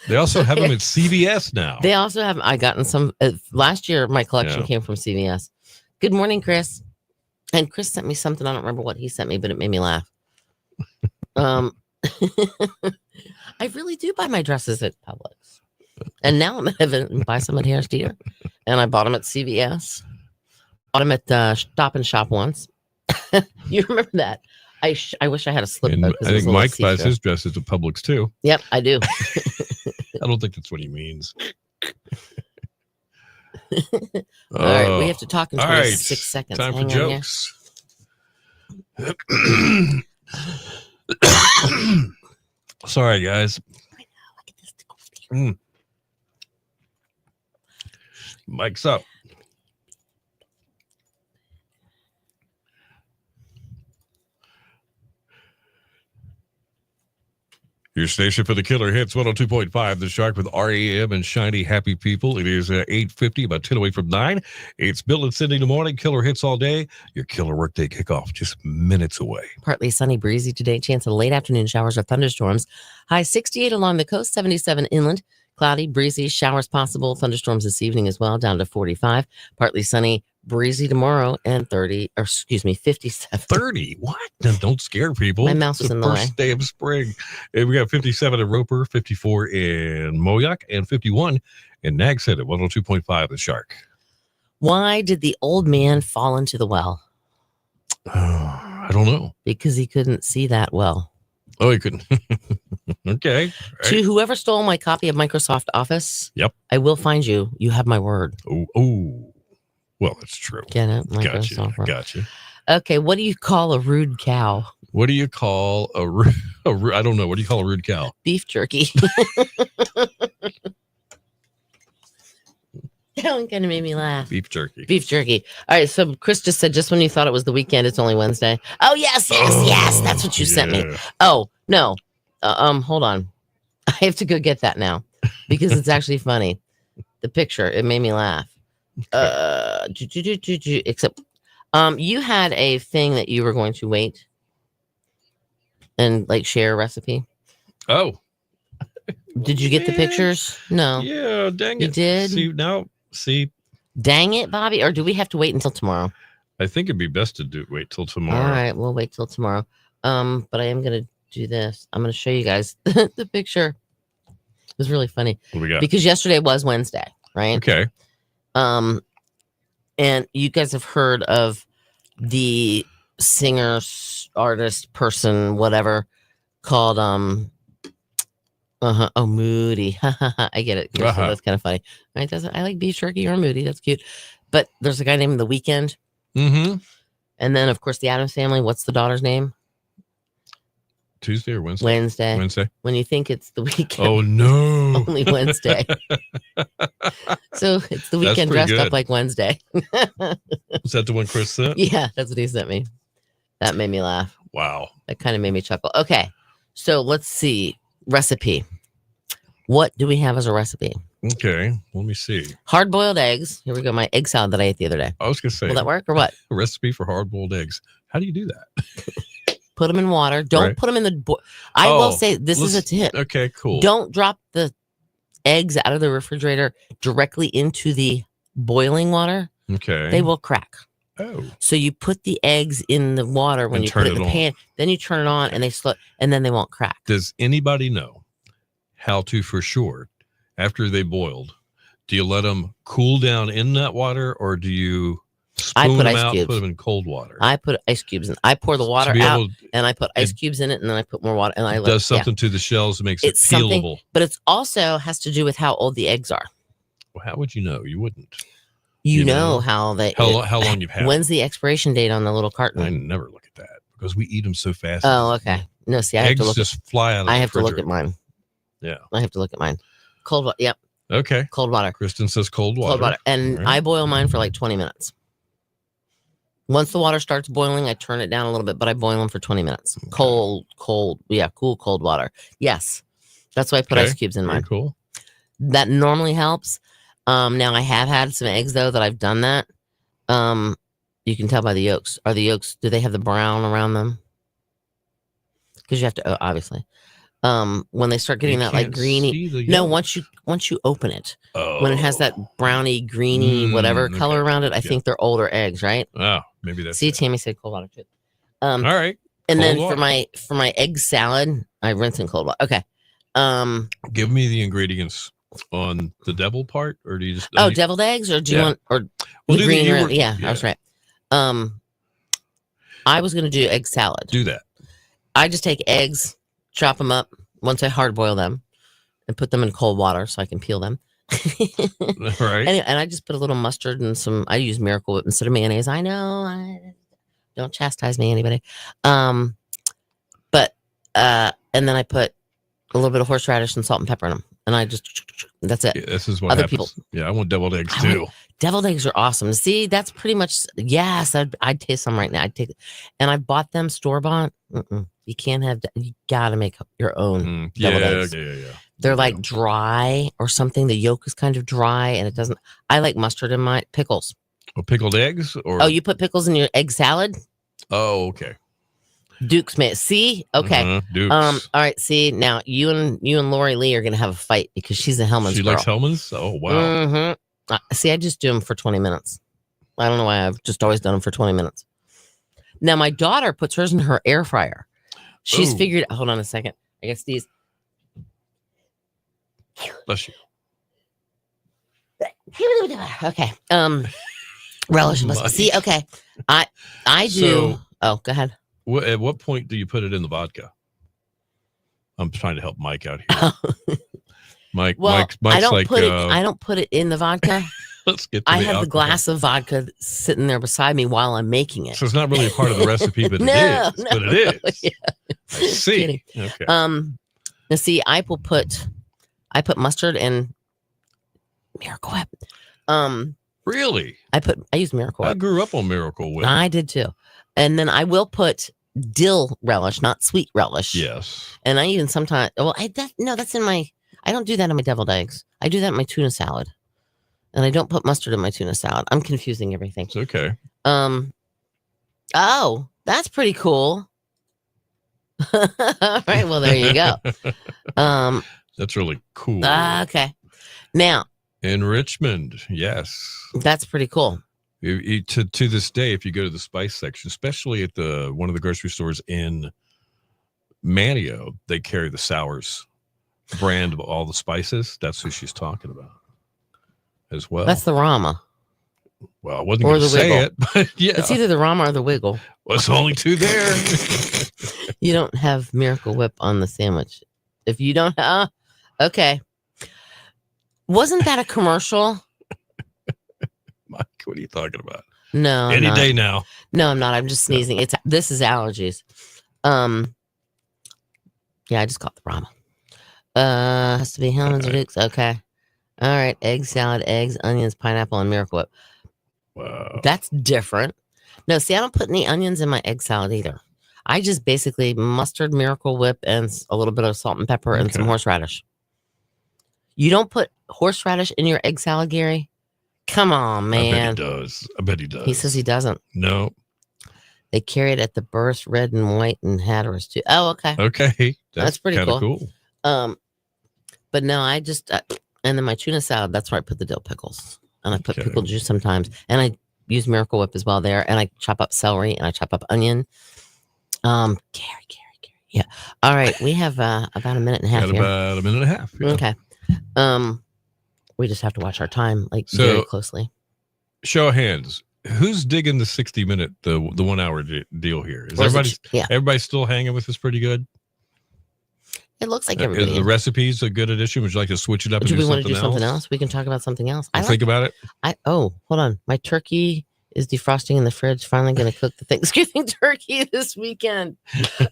They also have them at CVS now. They also have. I gotten some last year. My collection came from CVS. Good morning, Chris. And Chris sent me something. I don't remember what he sent me, but it made me laugh. I really do buy my dresses at Publix, and now I'm gonna buy some at Harris Teeter, and I bought them at CVS. Bought them at Stop and Shop once. You remember that? I wish I had a slip. And I think Mike buys his dresses at Publix too. Yep, I do. I don't think that's what he means. All right, we have to talk in all 26 right. seconds. Time Hang for on here. jokes. Sorry, guys. Look at this. Mike's up. Your station for the Killer Hits 102.5, The Shark with REM and Shiny Happy People. It is 8:50, about 10 away from 9. It's Bill and Cindy in the morning. Killer Hits all day. Your killer workday kickoff just minutes away. Partly sunny, breezy today. Chance of late afternoon showers or thunderstorms. High 68 along the coast, 77 inland. Cloudy, breezy, showers possible. Thunderstorms this evening as well, down to 45. Partly sunny, breezy tomorrow, and 57. 30? What? Don't scare people. My mouse It's was in the first day of spring. And we got 57 in Roper, 54 in Moyock, and 51 in Nags Head at 102.5, The Shark. Why did the old man fall into the well? I don't know. Because he couldn't see that well. Oh, he couldn't. Okay. Right. To whoever stole my copy of Microsoft Office, Yep. I will find you. You have my word. Oh. Well, that's true. Get it? Gotcha. Gotcha. Okay, what do you call a rude cow? What do you call a I don't know. What do you call a rude cow? Beef jerky. That one kind of made me laugh. Beef jerky. Beef jerky. All right, so Chris just said, just when you thought it was the weekend, it's only Wednesday. Oh, yes. That's what you sent me. Oh, no. Hold on. I have to go get that now because it's actually funny. The picture, it made me laugh. Except you had a thing that you were going to wait and like share a recipe. Oh. Did you get the pictures? No. Yeah, dang it. You did? See. Dang it, Bobby. Or do we have to wait until tomorrow? I think it'd be best to wait till tomorrow. All right, we'll wait till tomorrow. But I am gonna do this. I'm gonna show you guys the picture. It was really funny. What we got? Because yesterday was Wednesday, right? Okay. And you guys have heard of the singer, artist, person, whatever, called Moody. I get it. So that's kind of funny. Right? I like beef jerky or Moody. That's cute. But there's a guy named The Weeknd. Mm-hmm. And then, of course, the Addams Family. What's the daughter's name? Tuesday or Wednesday? Wednesday. When you think it's the weekend. Oh, no. Only Wednesday. So it's the weekend dressed up like Wednesday. Is that the one Chris sent? Yeah, that's what he sent me. That made me laugh. Wow. That kind of made me chuckle. Okay. So let's see. Recipe. What do we have as a recipe? Okay. Let me see. Hard-boiled eggs. Here we go. My egg salad that I ate the other day. I was going to say. Will that work or what? A recipe for hard-boiled eggs. How do you do that? Put them in water. Don't put them in the... I will say this is a tip. Okay, cool. Don't drop the eggs out of the refrigerator directly into the boiling water. Okay. They will crack. Oh. So you put the eggs in the water when you put it in the pan. Then you turn it on and and then they won't crack. Does anybody know how to, for sure, after they boiled, do you let them cool down in that water or do you spoon them out, put them in cold water? I put ice cubes in. I pour the water out and I put ice cubes in it and then I put more water and I let it does something to the shells that makes it peelable. But it also has to do with how old the eggs are. Well, how would you know? You wouldn't. You know how they how long you've had. When's the expiration date on the little carton? I never look at that because we eat them so fast. Oh, okay. No, see, I have to look. Eggs just fly out of I have to look at mine. Yeah. I have to look at mine. Cold water. Yep. Okay. Cold water. Kristen says cold water. Cold water. And I boil mine for like 20 minutes. Once the water starts boiling, I turn it down a little bit, but I boil them for 20 minutes. Okay. Cold. Yeah, cool, cold water. Yes. That's why I put ice cubes in mine. Cool. That normally helps. Now I have had some eggs though that I've done that. You can tell by the yolks. Are the yolks, do they have the brown around them? Because you have to, obviously. When they start getting that like greeny. No, once you open it, when it has that browny, greeny, whatever color around it, I think they're older eggs, right? Oh, maybe that's. See, Tammy said cold water too. All right. And then for my egg salad, I rinse in cold water. Okay. Give me the ingredients on the devil part, or do you just? Deviled eggs, or do you want green? I was right. I was gonna do egg salad. Do that. I just take eggs, chop them up once I hard boil them, and put them in cold water so I can peel them. Right. And I just put a little mustard and I use Miracle Whip instead of mayonnaise. I know. Don't chastise me, anybody. But and then I put a little bit of horseradish and salt and pepper in them, and I just that's it. Yeah, this is what Other happens. people. Yeah, I want deviled eggs too. Deviled eggs are awesome. See, that's pretty much yes. I'd taste some right now. I'd take it, and I bought them store bought. You can't have. You gotta make your own deviled eggs. Yeah. They're like dry or something. The yolk is kind of dry, and it doesn't. I like mustard in my pickles. Oh, pickled eggs? Or you put pickles in your egg salad? Oh, okay. Duke's made. See, okay. Dukes. All right. See, now you and Lori Lee are gonna have a fight because she's a Hellman's She girl. likes Hellman's? Oh, wow. See, I just do them for 20 minutes. I don't know why. I've just always done them for 20 minutes. Now my daughter puts hers in her air fryer. She's figured. Hold on a second. I guess these. Bless you. Okay. Relish. See, okay. I do. Go ahead. At what point do you put it in the vodka? I'm trying to help Mike out here. Mike's I don't like, put it. I don't put it in the vodka. Let's get. To I the have alcohol. the glass of vodka sitting there beside me while I'm making it. So it's not really a part of the recipe, but but it is. Yeah. I see. Kidding. Okay. Now see, I put mustard and Miracle Whip. Really? I use Miracle Whip. I grew up on Miracle Whip. I did too. And then I will put dill relish, not sweet relish. Yes. And I even sometimes, that's in my, I don't do that in my deviled eggs. I do that in my tuna salad. And I don't put mustard in my tuna salad. I'm confusing everything. It's okay. Oh, that's pretty cool. All right. Well, there you go. That's really cool. Okay. Now. In Richmond, yes. That's pretty cool. To this day, if you go to the spice section, especially at one of the grocery stores in Manteo, they carry the Sours brand of all the spices. That's who she's talking about as well. That's the Rama. Well, I wasn't going to say it, but yeah. It's either the Rama or the Wiggle. Well, it's only two there. You don't have Miracle Whip on the sandwich. If you don't, okay. Wasn't that a commercial? Mike, what are you talking about? No. Any day now. No, I'm not. I'm just sneezing. This is allergies. Yeah, I just caught the Rama. Has to be Hellman's or Duke's. Okay. All right. Egg salad, eggs, onions, pineapple, and Miracle Whip. Wow. That's different. No, see, I don't put any onions in my egg salad either. I just basically mustard, Miracle Whip, and a little bit of salt and pepper and some horseradish. You don't put horseradish in your egg salad, Gary? Come on, man. I bet he does. He says he doesn't. No. They carry it at the Burst, red and white, and Hatteras too. Oh, okay. Okay. That's pretty cool. But no, I just and then my tuna salad. That's where I put the dill pickles, and I put pickle juice sometimes, and I use Miracle Whip as well there, and I chop up celery and I chop up onion. Gary. Yeah. All right, we have about a minute and a half. About a minute and a half. Yeah. Okay. We just have to watch our time very closely. Show of hands. Who's digging the 60-minute, the 1 hour deal here? Is everybody still hanging with us pretty good? It looks like everybody. Is the recipes a good addition? Would you like to switch it up? Do we want to do something else? We can talk about something else. Think about it. Hold on. My turkey is defrosting in the fridge. Finally going to cook the Thanksgiving turkey this weekend.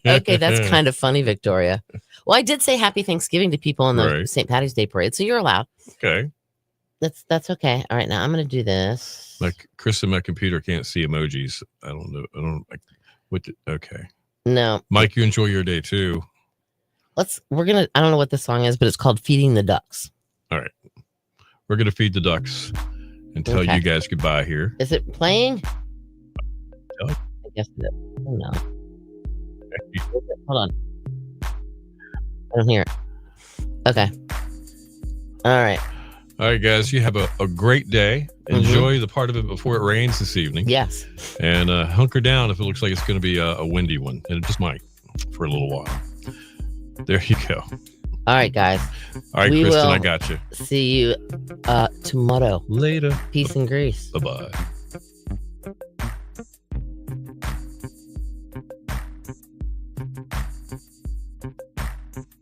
Okay, that's kind of funny, Victoria. Well, I did say Happy Thanksgiving to people in the St. Patty's Day parade, so you're allowed. Okay. That's okay. All right, now I'm going to do this. Like Chris and my computer can't see emojis. I don't know. Okay. No. Mike, you enjoy your day too. I don't know what the song is, but it's called Feeding the Ducks. All right. We're going to feed the ducks and tell you guys goodbye here. Is it playing? No. I guess it is. Oh, no. Hold on. I don't hear it. Okay. All right. All right, guys. You have a great day. Enjoy the part of it before it rains this evening. Yes. And hunker down if it looks like it's going to be a windy one. And it just might for a little while. There you go. All right, guys. All right, Kristen, I got you. See you tomorrow. Later. Peace and grace. Bye-bye.